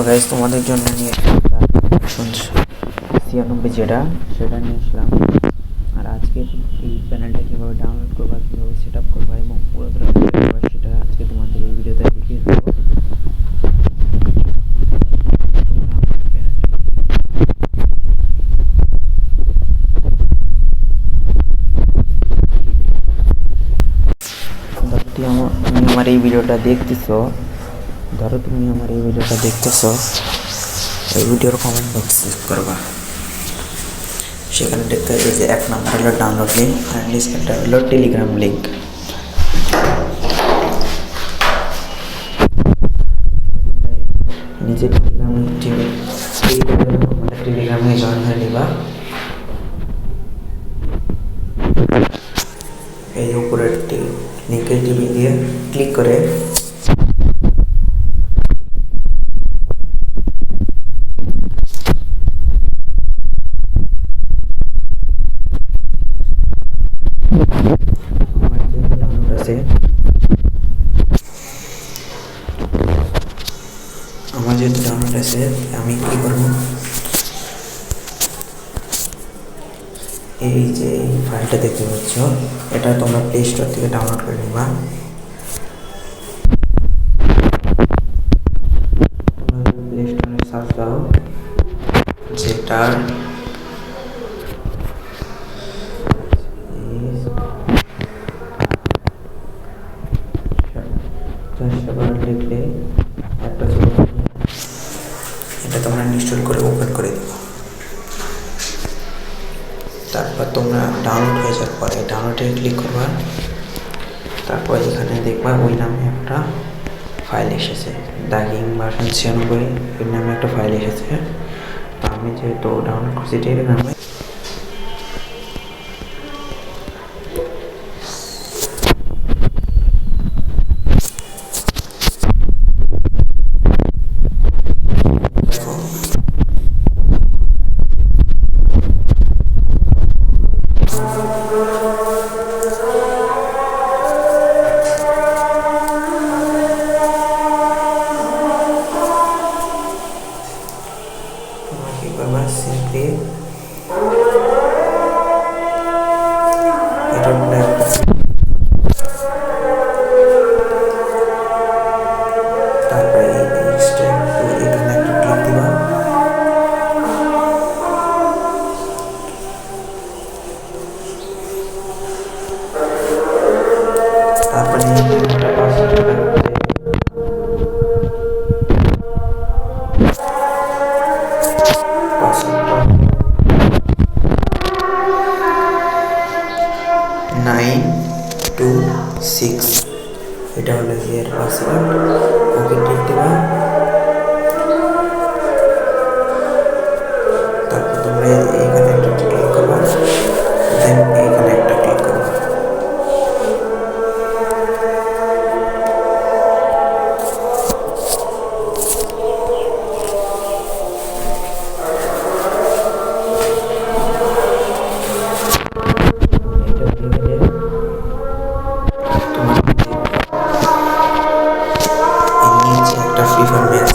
তো গাইস তোমাদের জন্য নিয়ে 96 যেটা সেটা নিয়ে আসলাম। আর আজকে এই প্যানেলটা কীভাবে ডাউনলোড করবা, কীভাবে সেট আপ করবা এবং পুরোটা সেটা আজকে তোমাদের এই ভিডিওতে দেখিয়ে দেবো। তুমি আমার এই ভিডিওটা দেখতেছো, ধরো তুমি আমার এই ভিডিওটা দেখতেছো, এই ভিডিওর কমেন্ট বক্স চেক করবা। সেখানে দেখতে হবে যে 1 নম্বর হলো ডাউনলোড লিঙ্ক আর নিচেরটা হলো টেলিগ্রাম লিঙ্ক। নিজে টেলিগ্রামে জয়েন হয়ে নিবা। এই উপরের লিঙ্কে টিভি দিয়ে ক্লিক করে আমার যেহেতু ডাউনলোড আছে আমি কি করব, এই যে এই ফাইলটা দেখতে পাচ্ছ এটা তোমরা প্লে স্টোর থেকে ডাউনলোড করে নিবা। প্লে স্টোরে সার্চ দাও যেটা লিখলে একটা এটা তোমরা ইনস্টল করে ওপেন করে দেবো। তারপর তোমরা ডাউনলোড হয়ে যাওয়ার পরে ডাউনলোডে ক্লিক করবা। তারপর এখানে দেখবা ওই নামে একটা ফাইল এসেছে, দাগিং ভার্সন 96 এর নামে একটা ফাইল এসেছে। তো আমি যেহেতু ডাউনলোড করছি টেলিগ্রামে, সিম্পলি এটা তারপরে এখানে একটা ক্লিক দিবা। তারপরে নাইন টু সিক্স এটা হলো এর পাসওয়ার্ড। ওকে টিক দেবা। তারপর তোমরা এখানে একটা ক্লিক করবা, দেন এখানে একটা ক্লিক করবা। একটা ফ্রি ফায়ার ম্যাচ